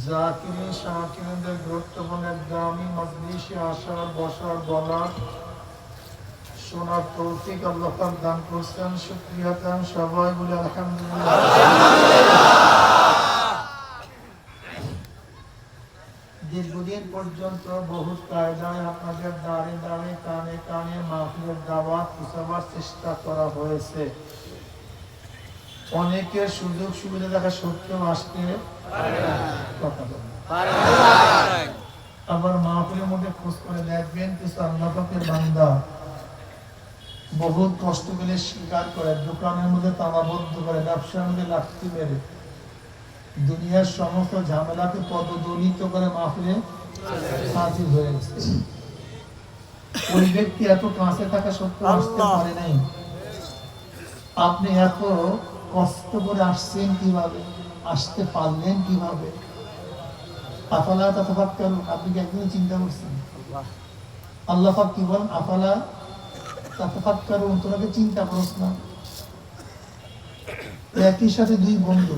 জাকিরিন গুরুত্বপূর্ণ দামি মজলিসে আসার বসার বলার শোনার তৌফিক আল্লাহ পাক দান করছেন। শুকরিয়া দান সবাই বলে আলহামদুলিল্লাহ। দীর্ঘদিন পর্যন্ত বহুত কায়দায় আপনাদের দাঁড়ে দাঁড়ে কানে কানে মাহফিলের দাওয়াত পৌঁছাবার চেষ্টা করা হয়েছে। অনেকের সুযোগ সুবিধা দেখা সত্ত্বেও আসতে কথা বলে। আবার মাহফিলের মধ্যে খোঁজ করে দেখবেন কিছু আল্লাহ পাকের বান্দা বহুত কষ্ট করে স্বীকার করে, দোকানের মধ্যে তালাবদ্ধ করে, ব্যবসার মধ্যে লাঠি মেরে, দুনিয়ার সমস্ত ঝামেলাকে পদদলিত করে মাহফিলে হাজির হয়ে গেছে। ওই ব্যক্তি এত কাছে থাকা সত্ত্বেও আসতে পারে নাই। আপনি এত কষ্ট করে আসছেন কিভাবে, আসতে পারলেন কিভাবে? আফালা তাতাফাক্কারুন, আপনি কি একদিন চিন্তা করছেন? আল্লাহ পাক কি বলেন? আফালা তাতাফাক্কারুন, তোরা কি চিন্তা করছ না? একই সাথে দুই বন্ধু,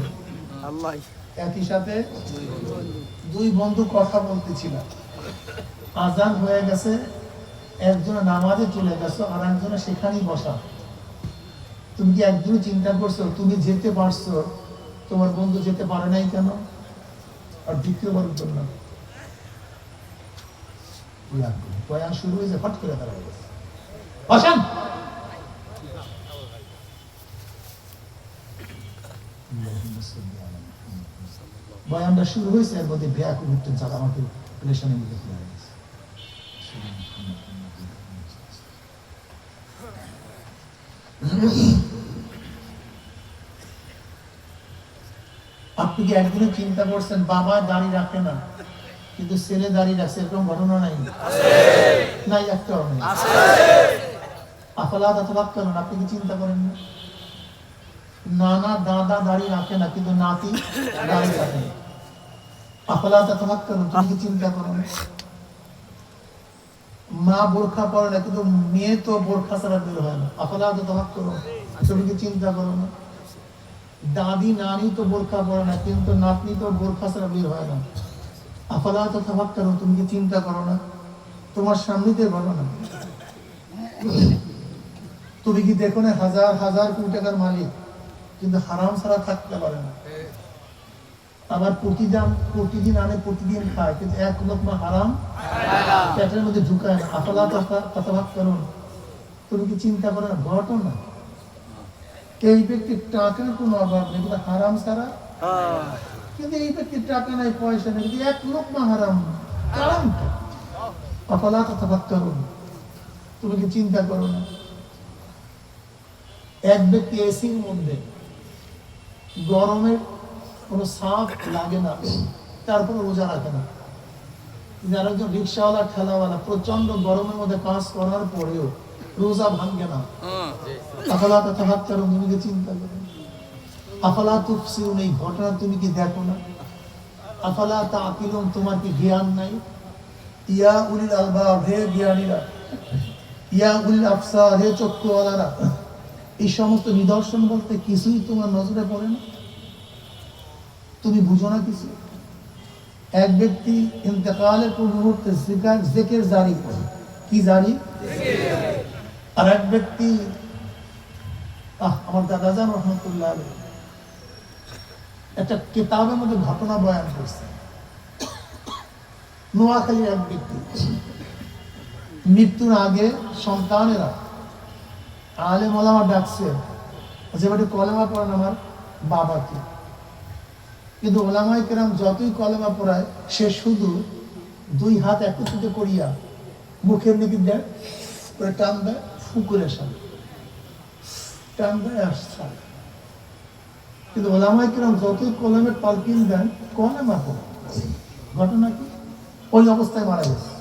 একই সাথে দুই বন্ধু কথা বলতেছিল। আজান হয়ে গেছে, একজন নামাজে চলে গেছে আর একজনে সেখানেই বসা। তুমি কি একদিনও চিন্তা করছো তুমি যেতে পারছো, তোমার বন্ধু যেতে পারে নাই কেন? আর দ্বিতীয়বার জন্য বয়ান শুরু হয়েছে, ফট করে তারা গেছে বসেন। বয়ানটা শুরু হয়েছে, এর মধ্যে বেয়াকুব উঠতেন চাল আমাকে পেরেশানির মধ্যে ফেলে গেছে। আপনি কি একদিনে চিন্তা করছেন বাবা দাড়ি রাখে না কিন্তু ছেলে দাড়ি রাখছে, এরকম ঘটনা নাই? নাই, একটাও নেই। আফালা তাতাফাক্কারুন, আপনি কি চিন্তা করেন না? নানা দাদা দাড়ি রাখে না কিন্তু নাতি দাড়ি রাখে না। আফালা তাতাফাক্কারুন, তুমি কি চিন্তা করো না? মা বোরখা পরে না কিন্তু মেয়ে তো বোরখা ছাড়া বের হয় না। আফালা তাতাফাক্কারুন, তুমি কি চিন্তা করো না? দাদি নানি তো বোরখা পরে না কিন্তু নাতনি তো বোরখা ছাড়া বের হয় না। আফালা তাতাফাক্কারুন, তুমি কি চিন্তা করো না? তোমার সামনেতে ঘটনা। তুমি কি দেখো না হাজার হাজার কোটি টাকার মালিক কিন্তু হারাম ছাড়া থাকতে পারে না। আবার প্রতিদিন আনে প্রতিদিন খায় কিন্তু এক লোকমা হারাম পেটের মধ্যে ঢুকায় না। আফালা তাতাফাক্কারুন, তুমি কি চিন্তা করো না? ঘটনা এই ব্যক্তির টাকার কোনো অভাব নেই কিন্তু হারাম ছাড়া, কিন্তু এই ব্যক্তির টাকা নাই পয়সা নেই কিন্তু এক লোকমা হারাম। কারণটা আফালা তাতাফাক্কারুন, তুমি কি চিন্তা করো না? এক ব্যক্তি এসির মধ্যে গরমের কোনো সাপ লাগে না, তারপরে রোজা রাখে না। যারা একজন রিক্সাওয়ালা ঠেলাওয়ালা প্রচন্ড গরমের মধ্যে কাজ করার পরেও রোজা ভাঙ্গে না। আফালা তাতাফাক্কারুন, তুমি কি চিন্তা করো? আফালা তুবসিরুন, এই ঘটনা তুমি কি দেখো না? আফালা তাআকিলুন, তোমার কি জ্ঞান নাই? ইয়া উলিল আলবাব, হে জ্ঞানীরা, ইয়া উলিল আবসার, হে চক্ষুওয়ালারা, এই সমস্ত নিদর্শন বলতে কিছুই তোমার নজরে পড়ে না? তুমি বুঝো না কিছু? এক ব্যক্তি ইন্তেকালের পূর্ব মুহূর্তে জিকির জারি করে, কি জারি? আর এক ব্যক্তি আমার দাদাজান রহমতুল্লাহ আলাইহি একটা কিতাবের মধ্যে ঘটনা বয়ান করছে। নোয়াখালীর এক ব্যক্তি মৃত্যুর আগে সন্তানেরা আলেম ওলামা ডাকছে যে বাড়ি কলেমা পড়েন আমার বাবাকে, কিন্তু ওলামায়ে কেরাম যতই কলেমা পড়ায় সে শুধু দুই হাত একত্রিত করিয়া মুখের দিকে দেয়, টান দেয়, ফুকুরের সামনে টান দেয় আসছে। কিন্তু ওলামায়ে কেরাম যতই কলমের তালকিন দেন কলেমা পড়ে। ঘটনা কি? ওই অবস্থায় মারা গেছে।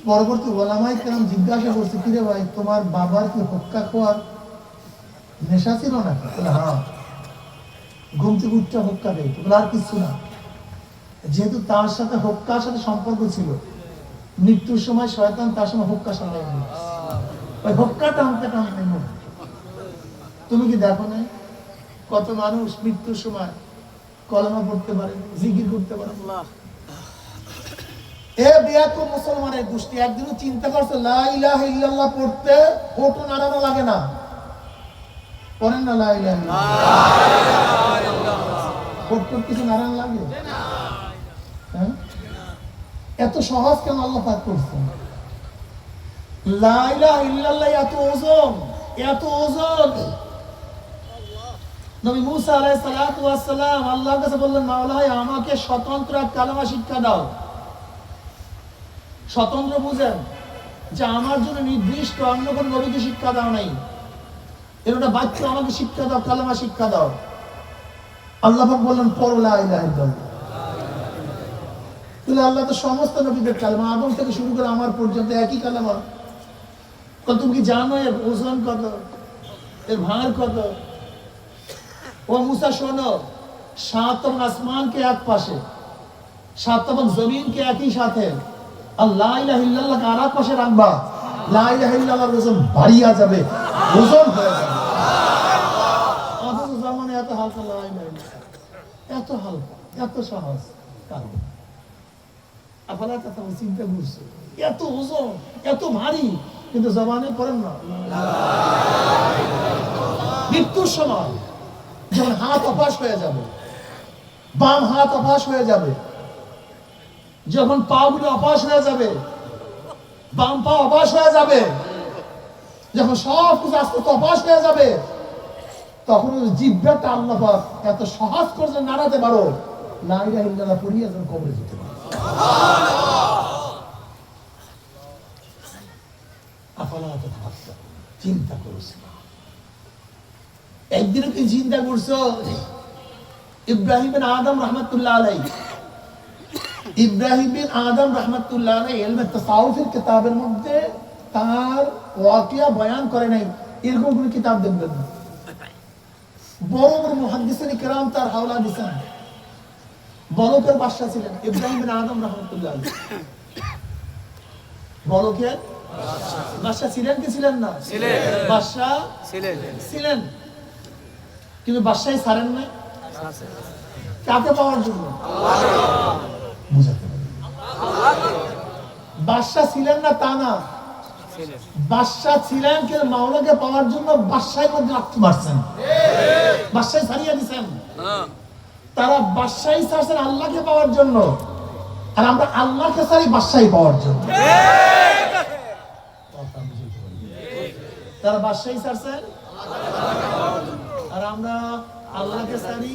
পরবর্তী ওলামায়ে কেরাম জিজ্ঞাসা করছে, কিরে ভাই তোমার বাবার কি হুক্কা খাওয়ার নেশা ছিল নাকি? হ্যাঁ, ঘুম থেকে উঠতে হুক্কা দেয়, আর কিছু না। যেহেতু তার সাথে হুক্কার সাথে সম্পর্ক ছিল, মৃত্যুর সময় শয়তান তার সময় হুক্কা সামলাই নিয়ে ওই হুক্কা টানতে টানতে। তুমি কি দেখো না কত মানুষ মৃত্যুর সময় কলেমা পড়তে পারে, জিকির করতে পারে। এ বেয়াকুব মুসলমানের গোষ্ঠী, একদিনও চিন্তা করছে লা ইলাহা ইল্লাল্লাহ পড়তে ওটো নাড়ানো লাগে না? পড়েন না লা ইলাহা ইল্লাল্লাহ, পড়তে কিছু নাড়ানো লাগে? হ্যাঁ, এত সহজ কেন আল্লাহ পাক করছেন? লা ইলাহা ইল্লাল্লাহ এত ওজন, এত ওজন। নবী মুসা আলাইহিস সালাতু ওয়াস সালাম আল্লাহর কাছে বললেন, মাওলা আমাকে স্বতন্ত্র কালেমা শিক্ষা দাও। স্বতন্ত্র বুঝেন যে আমার জন্য নির্দিষ্ট অন্য কোন নবীকে শিক্ষা দাও নাই, এর একটা বাক্য আমাকে শিক্ষা দাও, কালেমা শিক্ষা দাও। আল্লাহ পাক বললেন পড়ো লা ইলাহা ইল্লাল্লাহ। তাহলে আল্লাহ তো সমস্ত নবীদের কালেমা, আদম থেকে শুরু করে আমার পর্যন্ত একই কালেমা। তুমি কি জানো এর ওজন কত, এর ভার কত? ও মুসা শোনো, 7 আসমানকে এক পাশে, 7 জমিনকে একই সাথে, আর লা ইলাহা ইল্লাল্লাহকে আর এক পাশে রাখবা, লা ইলাহা ইল্লাল্লাহর ওজন বাড়িয়া যাবে, ওজন হয়ে যাবে। অথচ জামানে এত হালকা লা ইলাহা ইল্লাল্লাহ, এত হালকা, এত সহজ। কারণ আপনারা কথা চিন্তা করছে, এত ওজন, এত ভারী, কিন্তু জবানে করেন না। মৃত্যুর সময় যখন হাত অপাস হয়ে যাবে, বাম হাত অপাস হয়ে যাবে, যখন পা গুলো অপাস হয়ে যাবে, বাম পা অপাস হয়ে যাবে, যখন সব কিছু আস্তে আস্তে অপাস হয়ে যাবে, তখন জিহ্বাটা আল্লাহ পাক এত সহজ করে নাড়াতে পারো, লা ইলাহা ইল্লাল্লাহ পড়িয়ে যখন কবরে যেতে পারো। চিন্তা করছে না, একদিনও কি চিন্তা করছো? ইব্রাহিম বিন আদম রহমতুল্লাহ আলাইহি, ইব্রাহিম বিন আদম রহমতুল্লাহ আলাইহি ইলমে তাসাউফের কিতাবের মধ্যে তার ওয়াকিয়া বয়ান করে নাই, এরকম কোন কিতাব দেখবেন না। বড় বড় মুহাদ্দিসিন কিরাম তার হাওলা দিয়েছেন। বলকের বাদশা ছিলেন ইব্রাহিম বিন আদম রহমতুল্লাহ আলাইহি। বলকের বাদশা ছিলেন কি ছিলেন না? ছিলেন, বাদশা ছিলেন, কিন্তু বাদশাই ছাড়েন নাই। কাকে পাওয়ার জন্য? বুঝাতে পারি, বাদশা ছিলেন না তা না, বাদশা ছিলেন কিন্তু মাওলাকে পাওয়ার জন্য বাদশাই মধ্যে রাখতে পারছেন, বাদশাই ছাড়িয়ে দিচ্ছেন। তারা বাদশাই ছাড়ছেন আল্লাহকে পাওয়ার জন্য, আর আমরা আল্লাহকে ছাড়ি বাদশাই পাওয়ার জন্য। তারা বাদশাই ছাড়ছেন আর আমরা আল্লাহকে ছাড়ি।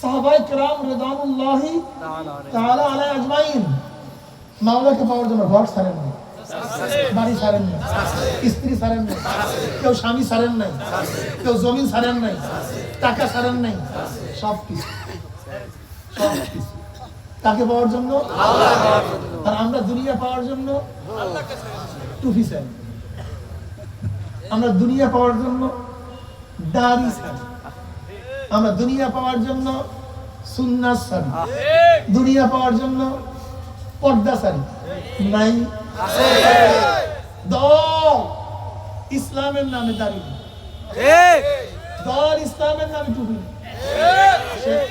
সাহাবায়ে কেরাম রিদওয়ানুল্লাহি তাআলা আলাইহিম আজমাইন মাওলাকে পাওয়ার জন্য ঘর ছাড়েন না, বাড়ি ছাড়েন না, স্ত্রী ছাড়েন না, কেউ স্বামী ছাড়েন নাই, কেউ জমিন ছাড়েন নাই, টাকা ছাড়েন নাই, সব কিছু তাকে পাওয়ার জন্য। আর আমরা দুনিয়া পাওয়ার জন্য টুপি চাই, আমরা দুনিয়া পাওয়ার জন্য দাড়ি চাই, আমরা দুনিয়া পাওয়ার জন্য সুন্নাত চাই, দুনিয়া পাওয়ার জন্য পর্দা চাই। নাই দল ইসলামের নামে দাড়ি, দল ইসলামের নামে টুপি।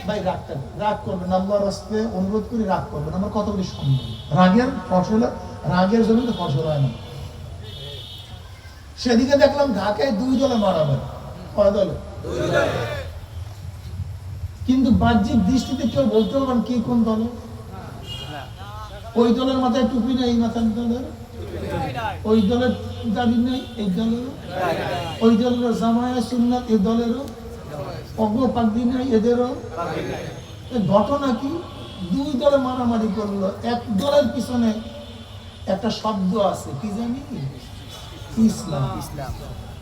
ভাই রাগ করবেন, আল্লাহর রাস্তে অনুরোধ করি রাগ করবেন, আমার কতগুলি সম্মান। রাগের ফসল, রাগের জমিতে ফসল হয় না। সেদিকে দেখলাম ঢাকায় 2 দলে মারাবেন, কয় দলে? কিন্তু বাহ্যিক দৃষ্টিতে কেউ বলতে পারবেন কি কোন দলে? ওই দলের মাথায় টুপি নেই, এই মাথার দলের, ওই দলের দাবি নেই, এই দলের, ওই দলের জামায়াত সুন্নাত, এই দলেরও অগ্র পাগড়ি নেই, এদেরও। ঘটনা কি? 2 দলে মারামারি করলো, এক দলের পিছনে একটা শব্দ আছে, কি জানি? ইসলাম।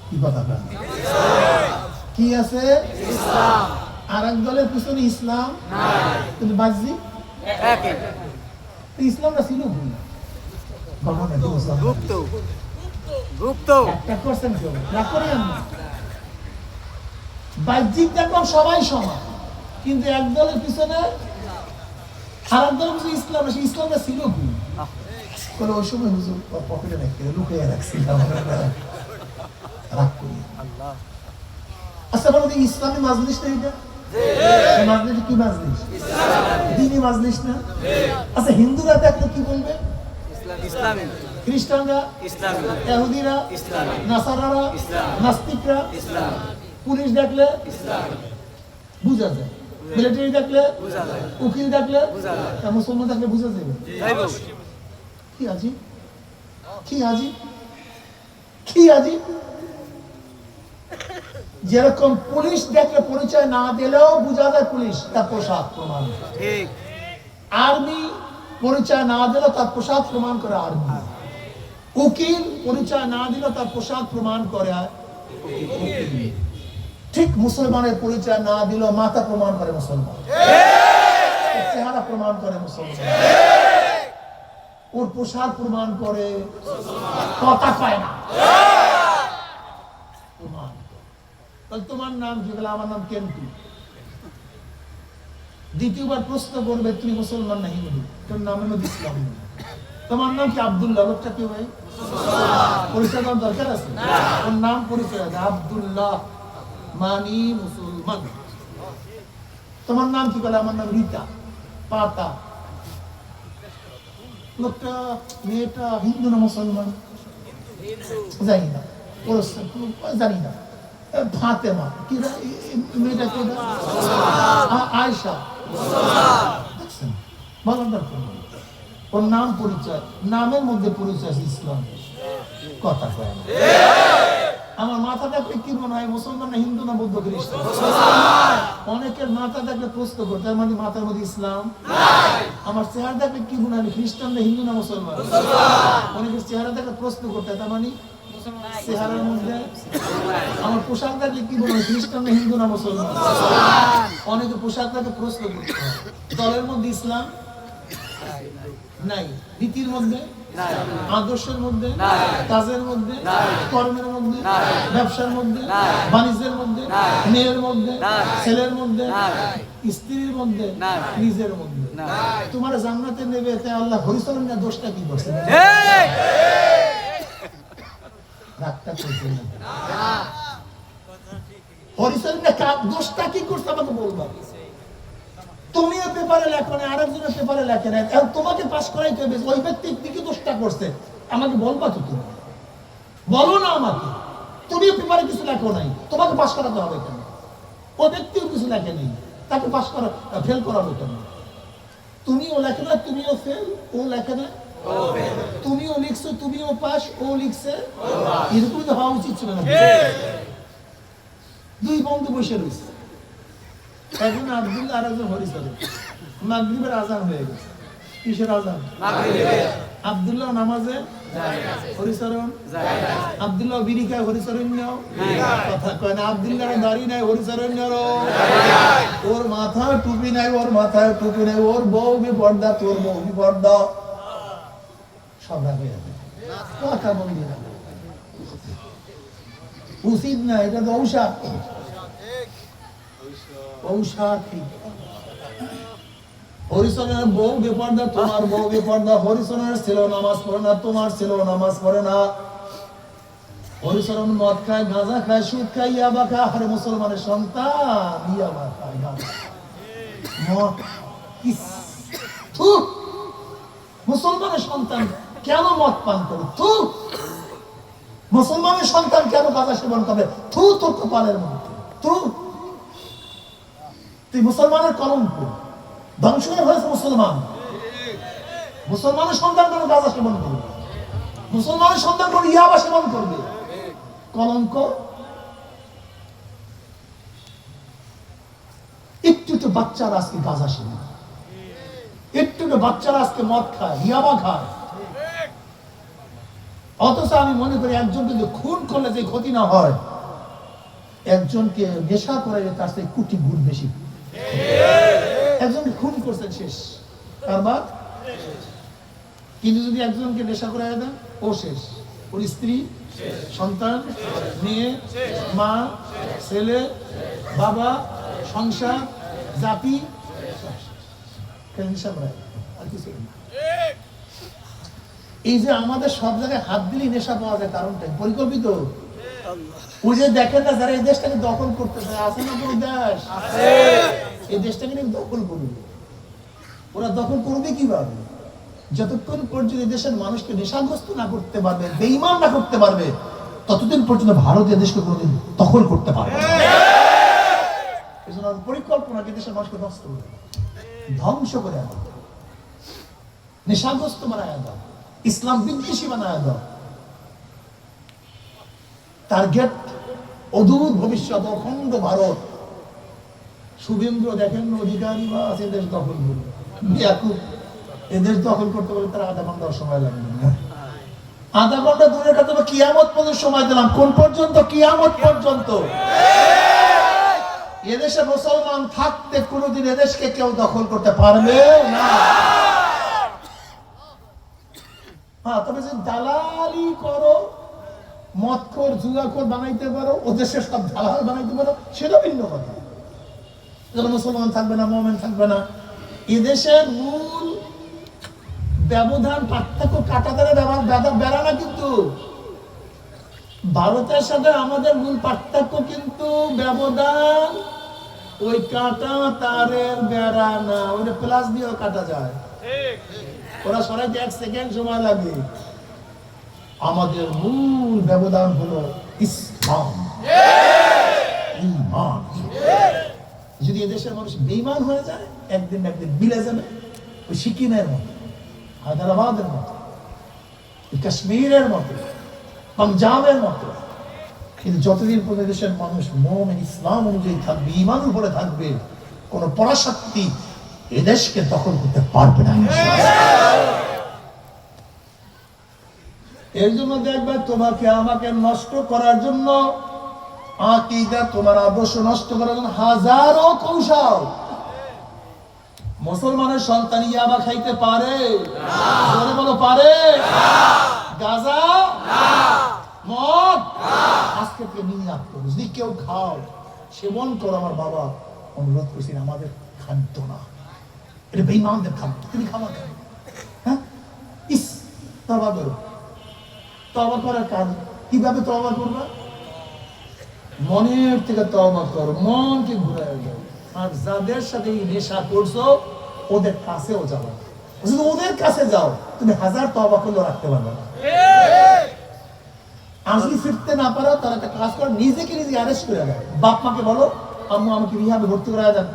কি কথা কি আছে? ইসলাম। আর এক দলের পিছনে ইসলাম, কিন্তু বাহ্যিক ইসলামটা ছিল ভুল। বাহ্যিক দেখলাম সবাই সমান, কিন্তু এক দলের পিছনে আর এক দলের পিছনে ইসলাম, ইসলামটা ছিল ভুল। ওই সময় হুজুর পকেটে রেখে লুকিয়ে রাখছিলাম। মধ্যে ইসলামী মাজলিস না এটা? মাজলিস কি মাজলিস? দ্বীনি মাজলিস না? আচ্ছা হিন্দুরা দেখলে কি বলবে? ইসলামী। খ্রিস্টানরা ইসলামী। ইহুদিরা ইসলামী। নাসারারা ইসলামী। নাস্তিকরা ইসলামী। পুলিশ দেখলে ইসলামী। বুঝা যায়, মিলিটারি দেখলে বুঝা যায়, উকিল দেখলে বুঝা যায়, তা মুসলমান দেখলে বুঝা যাবে। তাই বল। কি আজি কি আজি কি আজি যেরকম পুলিশ দেখলে পরিচয় না দিলেও বুঝা যায় পুলিশ, তার পোশাক প্রমাণ। ঠিক। আর্মি পরিচয় না দিলেও তার পোশাক প্রমাণ করে আর্মি। উকিল পরিচয় না দিলেও তার পোশাক প্রমাণ করে উকিল। ঠিক মুসলমানের পরিচয় না দিলেও মাথা প্রমাণ করে মুসলমান, চেহারা প্রমাণ করে মুসলমান, ওর পোশাক প্রমাণ করে, কথা পায় না প্রমাণ। তোমার নাম কি? বলে আমার নাম কেন্টু। দ্বিতীয়বার প্রশ্ন করবে তুমি মুসলমান না হিন্দু? তোর নামের মধ্যে ইসলাম নেই। তোমার নাম কি? আব্দুল্লাহ। লোকটা কি ভাই? পরিচয় দেওয়ার দরকার আছে? ওর নাম পরিচয় আছে আব্দুল্লাহ মানি মুসলমান। তোমার নাম কি? বলে আমার নাম রীতা পাতা। লোকটা মেয়েটা হিন্দু না মুসলমান জানি না, জানি না। ফাতেমা কি মেয়েটা কি? আয়েশা। ওর নাম পরিচয়, নামের মধ্যে পরিচয় আছে ইসলাম। কথা কয় না। আমার মাথা দেখলে কি মনে হয় মুসলমান না হিন্দু না বৌদ্ধ খ্রিস্টান? অনেকের মাথা দেখলে প্রশ্ন করে তার মানে মাথার মধ্যে ইসলাম। আমার চেহারা দেখলে কি মনে হয় খ্রিস্টান না হিন্দু না মুসলমান? অনেকের চেহারা দেখলে প্রশ্ন করতে তার মানে চেহারার মধ্যে। আমার পোশাক দেখলে কি মনে হয় খ্রিস্টান না হিন্দু না মুসলমান? অনেকে পোশাক দেখে প্রশ্ন করতে হয়। দলের মধ্যে ইসলাম নাই, রীতির মধ্যে, আদর্শের মধ্যে, কাজের মধ্যে, কর্মের মধ্যে, ব্যবসার মধ্যে, বাণিজ্যের মধ্যে, মেয়ের মধ্যে, ছেলের মধ্যে, স্ত্রীর মধ্যে, নিজের মধ্যে। তোমার জান্নাতে নেবে তাই আল্লাহ হরিচরণ না দোষটা কি করছে? হরিচরণ দোষটা কি করছে আমাকে বলবা। তুমিও পেপারে লেখো না, আরেকজনের পেপারে লেখে না, তোমাকে পাস করাইতে হবে। ওই ব্যক্তি কি দোষটা করছে আমাকে বলবা কি? তুমি বলো না আমাকে। তুমিও পেপারে কিছু লেখো নাই, তোমাকে পাস করাতে হবে কেন? ওই ব্যক্তিও কিছু লেখে নেই, তাকে পাস করা ফেল করাবে কেন? তুমিও লেখে না, তুমিও ফেল, ও লেখে না, তুমিও লিখছো, তুমিও পাস, ও লিখছে। এরকম তো হওয়া উচিত ছিল না। দুই বন্ধু বসে রয়েছে, একজন আব্দুল্লাহ আর একজন হরিচরণ। মাগরিবের আজান হয়ে গেছে। কিসের আজান? আব্দুল্লাহ নামাজে, হরিচরণ। আব্দুল্লাহ বিড়ি খায়, হরিচরণ নাও। কথা কয় না। আব্দুল্লাহ দাড়ি নাই, হরিচরণ নাও। ওর মাথায় টুপি নাই, ওর মাথায় টুপি নাই। ওর বউ বিপর্দা, তোর বউ বিপর্দা। সব হয়ে যাবে। কথা বলবি না, উচিত না। এটা তো ঔষধ। হরিচরণের বউ বেপর্দা, তোমার বউ বেপর্দা। হরিচরণের ছিল নামাজ পড়ে না, তোমার ছিল নামাজ পড়ে না। হরিচরণ মদ খায়, গাঁজা খায়, সুদ খায়, ইয়াবা খায়। আরে মুসলমানের সন্তান ইয়াবা খায়, মদ। মুসলমানের সন্তান কেন মদ পান করে? মুসলমানের সন্তান কেন গাঁজা সেবন করে? তোর কপালের মধ্যে তুই মুসলমানের কলঙ্ক। ধ্বংস হয়েছে মুসলমান। মুসলমানের সন্তান কেন গাঁজা সেবন করবে? মুসলমানের সন্তান কেন ইয়াবা সেবন করবে? কলঙ্ক। একটু তো বাচ্চারা আজকে গাঁজা সেবন, একটু তো বাচ্চারা আজকে মদ খায়, ইয়াবা খায়। অথচ আমি মনে করি একজনকে যদি খুন করলে যে ক্ষতি না হয়, একজনকে নেশা করে তার চেয়ে কোটি গুণ বেশি। একজনকে খুন করছেন, শেষ কারবার। কিন্তু যদি একজনকে নেশা করে দেন, ও শেষ। ওর স্ত্রী, সন্তান, মেয়ে, মা, ছেলে, বাবা, সংসার, জাতি, নেশা করে আর কিছু না। এই যে আমাদের সব জায়গায় হাত দিলেই নেশা পাওয়া যায়, কারণটা পরিকল্পিত। ওই যে দেখেন না যারা এই দেশটাকে দখল করতে চায়, আছে না কোনো দেশ এই দেশটাকে দখল করবে। ওরা দখল করবে কিভাবে? যতক্ষণ পর্যন্ত দেশের মানুষকে নেশাগ্রস্ত না করতে পারবে, বেঈমান না করতে পারবে, ততদিন পর্যন্ত ভারতীয় দেশকে কোনোদিন দখল করতে পারবে না। এজন্য পরিকল্পনাকে দেশের মানুষকে নষ্ট করে ধ্বংস করে আনা, নেশাগ্রস্ত বানায় দাও, ইসলাম বিদ্বেষী বানায় দাও। টার্গেট অদূর ভবিষ্যৎ অখণ্ড ভারত। শুভেন্দ্র দেখেন অধিকারী বা আছে দেশ দখল করবে, এদেশ দখল করতে বলে তারা আধা ঘন্টার সময় লাগবে না। আধা ঘন্টা দূরের কথা কিয়ামত পর্যন্ত সময় দিলাম। কোন পর্যন্ত? কিয়ামত পর্যন্ত। এদেশে মুসলমান থাকতে কোনোদিন এদেশকে কেউ দখল করতে পারবে না। হ্যাঁ, তবে যে দালালি করো, মদখোর জুয়াখোর বানাইতে পারো, ও দেশের সব দালাল বানাইতে পারো, সেটা ভিন্ন কথা। মুসলমান থাকবে না, মুমিন থাকবে না। এদেশের মূল ব্যবধান পার্থক্য কাঁটাতারের বেড়া না, কিন্তু ভারতের সাথে আমাদের মূল পার্থক্য কিন্তু ব্যবধান ওই কাঁটা তারের বেড়া না, ওটা প্লাস দিয়েও কাটা যায়। ওরা সরাইতে 1 সেকেন্ড সময় লাগে। আমাদের মূল ব্যবধান হলো ইসলাম, ঈমান। যদি এদেশের মানুষ বেঈমান হয়ে যায়, একদিন না একদিন মিলে যাবে। ওই সিকিমের মতো, হায়দ্রাবাদের মতো, কাশ্মীরের মতো, পাঞ্জাবের মতো। কিন্তু যতদিন পর্যন্ত দেশের মানুষ মুমিন ইসলাম অনুযায়ী থাকবে, ঈমান উপরে থাকবে, কোন পরাশক্তি এদেশকে দখল করতে পারবে না। এর জন্য দেখবে তোমাকে আমাকে নষ্ট করার জন্য, আকীদা তোমার আদর্শ নষ্ট করার জন্য হাজারো কৌশল। মুসলমানের সন্তান ইয়াবা খাইতে পারে? জোরে বলো, পারে? গাঁজা, মদ, আজকে থেকে নিয়াত করো, যদি কেউ খাও, সেবন করো, আমার বাবা অনুরোধ করছেন আমাদের খাদ্য না, এটা বেঈমানদের খাদ্য, তুমি খাওয়া কেন? হ্যাঁ, ইস, তওবা করো। তওবা করার কারণ কিভাবে তওবা করবা? মনের থেকে তওবা করো, মনকে ঘুরায় দাও। আর যাদের সাথে নেশা করছো ওদের কাছেও যাও, যদি ওদের কাছে যাও তুমি হাজার তওবা করলেও রাখতে পারবে না। আসলে ফিরতে না পারো, তারা একটা কাজ করো, নিজেকে নিজে অ্যারেস্ট করে দেয়। বাপ মাকে বলো, আম্মু আমাকে রিহাবে ভর্তি করা যান।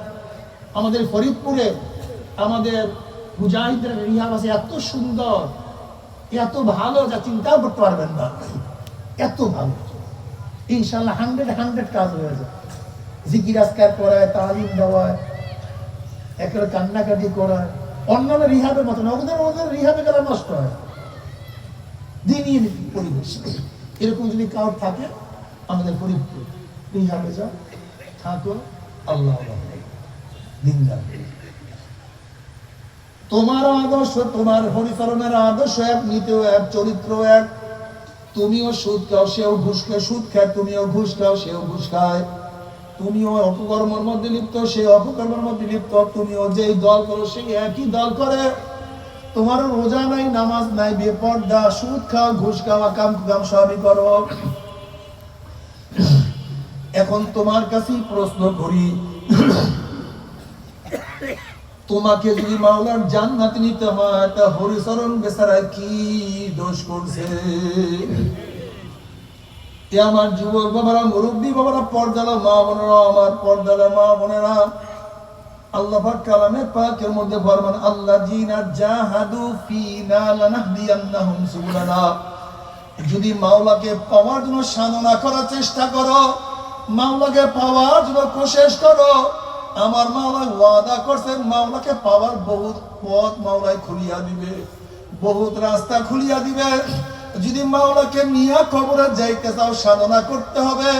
আমাদের ফরিদপুরে আমাদের মুজাহিদের রিহাব আছে, এত সুন্দর, এত ভালো, যা চিন্তাও করতে পারবেন না, এত ভালো। ইনশাআল্লাহ 100 কাজ হয়ে যায়। জিকির আজকার করায়, তালিম দেওয়ায়, একেবারে কান্নাকাটি করায়। অন্যান্য রিহাবের মতো না, ওদের রিহাবে গেলে নষ্ট হয়। দিনই পরিবেশ এরকম যদি কারোর থাকে, আমাদের ফরিদপুর রিহাবে যাও, থাকো, আল্লাহ দিনদার। তোমার আদর্শ, তোমার হরিচরণের আদর্শ এক, নীতিও এক, চরিত্র এক। তুমিও সুদ খাও, সেও ঘুষ খায়, সুদ খায়, তুমিও ঘুষ খাও, সেও ঘুষ খায়। তুমিও অপকর্মের মধ্যে লিপ্ত, সে অপকর্মের মধ্যে লিপ্ত। তুমিও যেই দল করো, সেই একই দল করে। তোমার রোজা নাই, নামাজ নাই, বেপরদা, সুদ খাও, ঘুষ খাওয়া, কাম সবই করো। এখন তোমার কাছেই প্রশ্ন করি, তোমাকে যদি মাওলার জান্নাত নিতে হয়, তা হরিচরণ বেচারা কি দোষ করছে? আমার যুবক বাবারা, মুরব্বী বাবারা, পর্দালা মা বোনেরা, আমার পর্দালা মা বোনেরা, আল্লাহ পাক কালামে পাকের মধ্যে ফরমান, আল্লাযীনা জাহাদু ফীনা লানাহদিয়ান্নাহুম সুবুলানা। যদি মাওলাকে পাওয়ার জন্য সাধনা করার চেষ্টা করো, মাওলাকে পাওয়ার জন্য কোশিশ করো, আমার মাওলা ওয়াদা করছেন, মাওলাকে পাওয়ার বহুত পথ মাওলাই খুলিয়া দিবে, বহুত রাস্তা খুলিয়া দিবে। যদি মাওলাকে নিয়ে কবরে যাইতে চাও, সাধনা করতে হবে।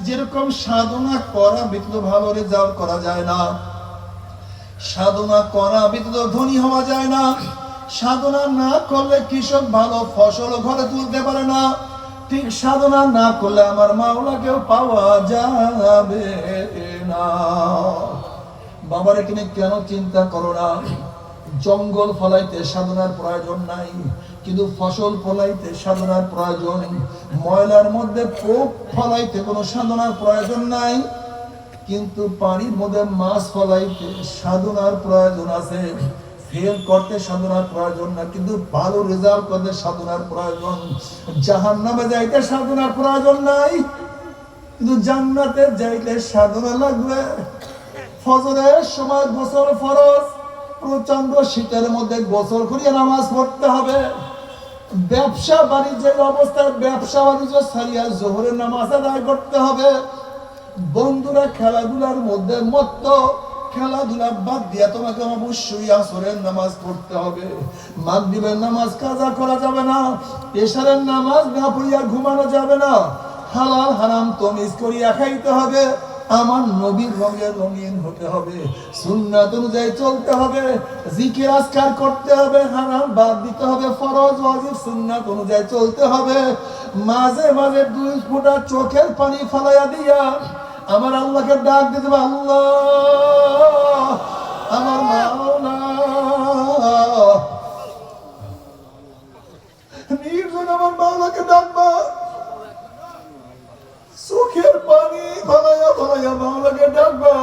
যেরকম সাধনা করা ব্যতীত ভালো রেজাল্ট করা যায় না, সাধনা করা ব্যতীত ধনী হওয়া যায় না, সাধনা না করলে কৃষক ভালো ফসল ঘরে তুলতে পারে না, ঠিক সাধনা না করলে আমার মাওলাকেও পাওয়া যাবে না। বাবার এখানে কেন চিন্তা করো না? জঙ্গল ফলাইতে সাধনার প্রয়োজন নাই, কিন্তু ফসল ফলাইতে সাধনার প্রয়োজন, ময়লার মধ্যে পোক ফলাইতে কোনো সাধনার প্রয়োজন নাই, কিন্তু পানির মধ্যে মাছ ফলাইতে সাধনার প্রয়োজন আছে। ফেল করতে সাধনার প্রয়োজন না, কিন্তু ভালো রেজাল্ট করতে সাধনার প্রয়োজন। জাহান্নামে যাইতে সাধনার প্রয়োজন নাই, কিন্তু জান্নাতে যাইতে সাধনা লাগবে। ফজরের সময় গোসল ফরজ, প্রচন্ড শীতের মধ্যে গোসল করিয়ে নামাজ পড়তে হবে। ব্যবসা বাণিজ্যের অবস্থায় ব্যবসা বাণিজ্য ছাড়িয়া জোহরের নামাজ আদায় করতে হবে। বন্ধুরা খেলাধুলার মধ্যে মত্ত, খেলাধুলা বাদ দিয়া তোমাকে অবশ্যই আসরের নামাজ পড়তে হবে। মাগরিবের নামাজ কাজা করা যাবে না, এশারের নামাজ না পড়িয়া ঘুমানো যাবে না। হালাল হারাম তমিজ করিয়া খাইতে হবে। আমার নবীর রঙে রঙিন হতে হবে, সুন্নাত অনুযায়ী চলতে হবে, জিকির আজকার করতে হবে, হারাম বাদ দিতে হবে, ফরজ ওয়াজিব সুন্নাত অনুযায়ী চলতে হবে। মাঝে মাঝে 2 ফোঁটা চোখের পানি ফলাইয়া দিয়া আমার আল্লাহকে ডাক দিতে হবে, আল্লাহ আমার মাওলা। নির্জন আমার মাওলাকে ডাকবা, চোখের পানি ফলাইয়া ফলাইয়া মাওলাকে ডাকবা,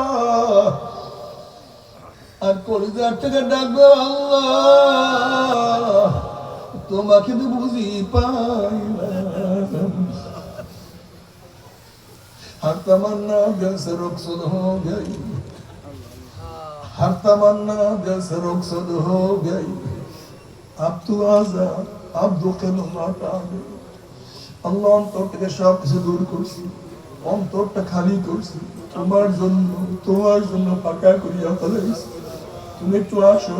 আর কলিজার থেকে ডাকবে, আল্লাহ তোমাকে তো বুঝি পাই না। हर तमन्ना दिल से रुखसत हो गई, हर तमन्ना दिल से रुखसत हो गई, अब तू आजाद, अब दुखे लौटा दे। আল্লাহ অন্তর থেকে সব কিছু দূর করছি, অন্তরটা খালি করছি, তোমার জন্য পাকা করিয়া ফেলেছি। তুমি একটু আসো,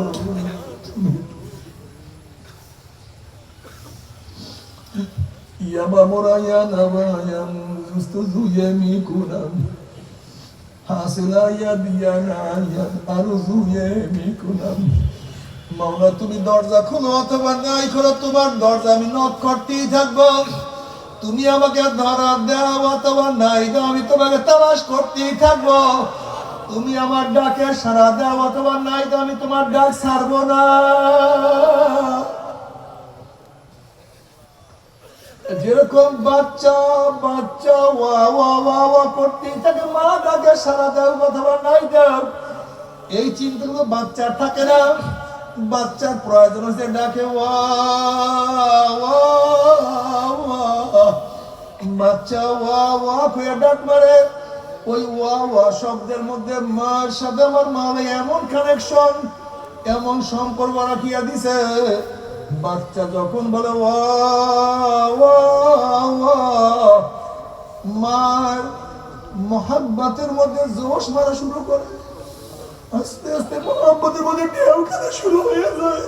ইয়াবামরায়ানাবায়াম জুস্তুজুয়েমি কুনাম হাসিলায়াদিয়ানায়ান আরজুয়েমি কুনাম। মাওলা তুমি দরজা খোলো অথবা নাই খোলো, তোমার দরজা আমি নক করতেই থাকবো। তুমি আমাকে ধরা দাও অথবা নাই দাও, আমি তোমাকে তালাশ করতেই থাকবো। তুমি আমার ডাকে সাড়া দাও অথবা নাই দাও, আমি তোমার ডাক ছাড়বো না। যেরকম বাচ্চা বাচ্চা ওয়া ওয়া ওয়া ওয়া করতেই থাকে, মা ডাকে সাড়া দাও অথবা নাই দাও, এই চিন্তাগুলো বাচ্চার থাকে না। বাচ্চার প্রয়োজন হচ্ছে ডাকে ওয়া ওয়া ওয়া, বাচ্চা ওয়া ওয়া করে ডাক মারে। ওই ওয়া ওয়া শব্দের মধ্যে মার সাথে আমার মাওলা এমন কানেকশন, এমন সম্পর্ক রাখিয়া দিছে। বাচ্চা যখন বলে ওয়া ওয়া ওয়া, মার মোহাব্বতের মধ্যে জোশ মারা শুরু করে, আস্তে আস্তে মোহাব্বতের মধ্যে ঢেউ খেলা শুরু হয়ে যায়।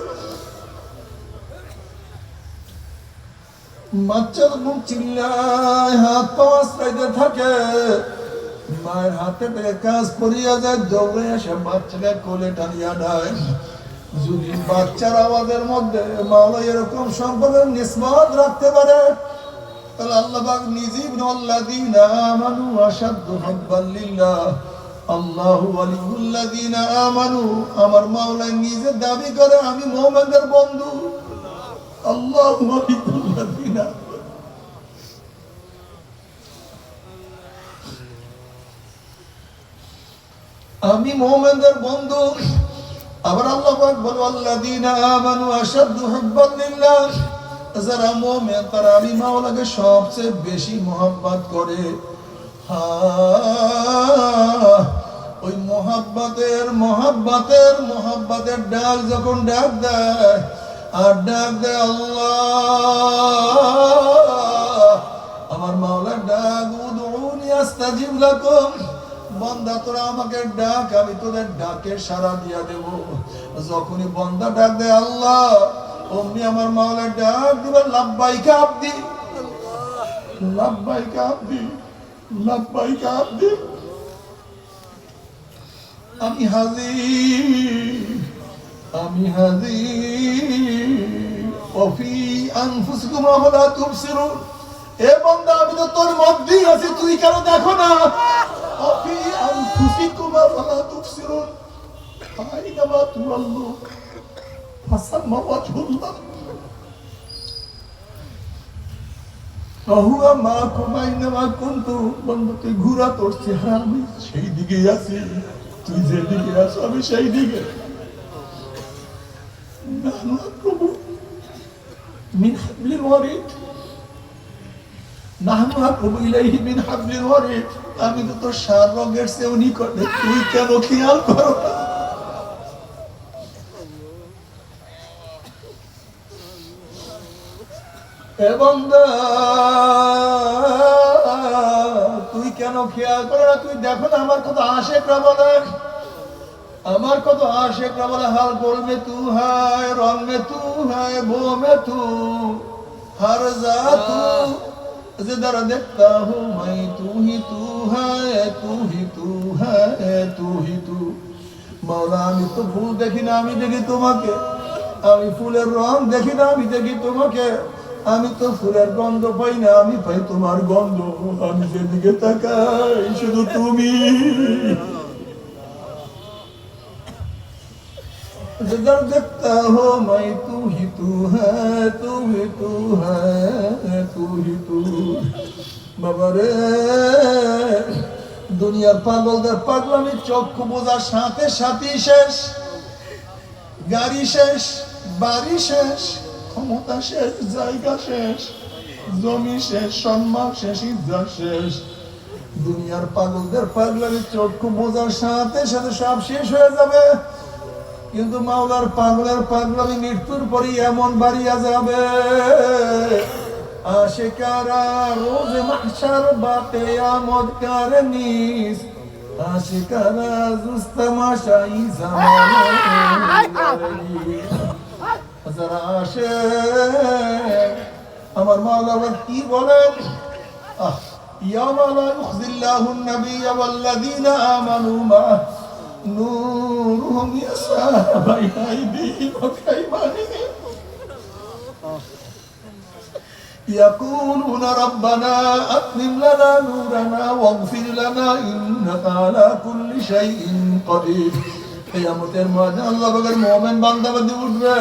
বাচ্চা যখন চিল্লায়, হাত পা আশ্রাইতে থাকে, মায়ের হাতে থেকে কাজ পড়িয়া যায়, দৌড়ে এসে বাচ্চাকে কোলে টানিয়া দেয়। যদি বাচ্চার আওয়াজের মধ্যে মাওলা এরকম সম্পর্কের নিসবত রাখতে পারে, তাহলে আল্লাহ পাক নিজেই আল্লাযীনা আমানু আশাদ্দু হুব্বান লিল্লাহ, আল্লাহু ওয়ালিউল্লাযীনা আমানু। আমার মাওলা নিজে দাবি করে আমি মুমিনদের বন্ধু। আল্লাহু ওয়ালিউল্লাযীনা, আমি মুমিনদের বন্ধু। আবার আল্লাহ পাক বলে আল্লাযীনা আমানু আশাদ্দু হুব্বান লিল্লাহ, যারা মুমিন তারা আমি মাওলাকে সবচেয়ে বেশি মহব্বত করে। ওই মহব্বতের ডাক যখন ডাক দেয়, আর ডাক দেয় আল্লাহ, আমার মাওলার ডাক উদউনি আস্তাজিব লাকুম, বান্দা তোরা আমাকে ডাক, আমি তোদের ডাকে সাড়া দিয়া দেব। যখনই বান্দা ডাক দেয় আল্লাহ, অমনি আমার মাওলা ডাক দিবে লাব্বাইকা আবদি, লাব্বাইকা আবদি, লাব্বাইকা আবদি, আমি হাজির, আমি হাজির। ওফি আনফুসিকুম আফালা তুবসিরুন, এ বান্দা আমি তো তোর মধ্যেই আছি, তুই কেন দেখো না? ওফি আনফুসিকুম আফালা তুবসিরুন, আইনামা তুওয়াল্লু ফাসাম্মা ওয়াজহুল্লাহ। আহুয়া মা কুমাইনা মা কুন্তু, বন্ধু তুই ঘুরা তোর চেহারা, আমি সেই দিকেই আছি, তুই যেদিকে আছো আমি সেই দিকে। নাহনু আক্রবু মিন হাবলিল ওয়ারিদ, নাহনু আক্রবু ইলাইহি মিন হাবলিল ওয়ারিদ। আমি তো তোর সার রঙের চেয়েও নিকটে, তুই কেন খেয়াল করো না? এবং তুই কেন খেয়াল করো না? তুই দেখো না আমার কত আশেকরা বলে, আমার কত আশেকরা বলে, হাল গোল মে তু হায়, রং মে তু হায়, বো মে তু, हर जा तू जिधर देखता हूँ मैं तू ही तू है, तू ही तू है, तू ही तू। मौला আমি তো ফুল দেখি না, আমি দেখি তোমাকে। আমি ফুলের রং দেখি না, আমি দেখি তোমাকে। আমি তো ফুলের গন্ধ পাই না, আমি পাই তোমার গন্ধ। আমি যেদিকে তাকাই শুধু তুমি। जिधर देखता हो मैं तू ही तू है, तू ही तू है, तू ही तू। বাবা রে, দুনিয়ার পাগলদের পাগলামি চক্ষু বোঝার সাথে সাথেই শেষ। গাড়ি শেষ, বাড়ি শেষ, ক্ষমতা শেষ, জায়গা শেষ, জমি শেষ, সম্মান শেষ, ইজ্জত শেষ। দুনিয়ার পাগলদের পাগলামি চক্ষু বোঝার সাথে সাথে সব শেষ হয়ে যাবে। কিন্তু মাওলার পাগলের পাগলামি মৃত্যুর পরই এমন বাড়িয়া যাবে। আশিকারা রোজ মাহশার বাতে আমদ কারনিস, আশিকারা জুস্তমাশাই জামানি। যারা আসে আমার মাওলা কি বলেন, ইয়াওমা লা ইউখজিল্লাহুন নাবিয়্যা ওয়াল্লাযীনা আমানু মা نورهم يسعى بين أيديهم وبأيمانهم يقولون ربنا أتمم لنا نورنا واغفر لنا إنك على كل شيء قدير। কিয়ামতের ময়দান আল্লাহ পাকের মুমিন বান্দাবান্দি উঠবে।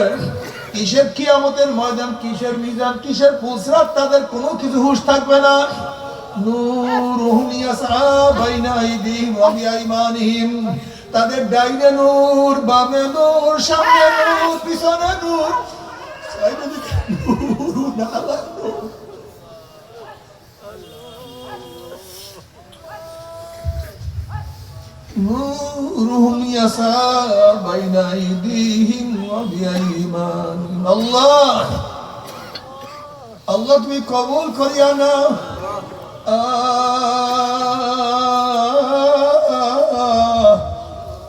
কিসের কিয়ামতের ময়দান, কিসের মিজান, কিসের ফুসরাত, তাদের কোনো কিছু হুঁশ থাকবে না। নূরুহুম ইয়াসআ বাইনা আইদিহিম ওয়া বিআইমানিহিম, তাদের ডাইনে নূর, বামে নূর, সামনে নূর, পিছনে নূর, চারিদিকে নূর, নালা নূর। নূরুহুম ইয়াসআ বাইনা আইদিহিম ওয়া বিআইমানিহিম। আল্লাহ, আল্লাহ তুমি কবুল করিয়া নাও।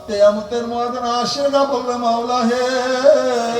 কিয়ামতের ময়দানে আসে না, বলবে মাওলা হে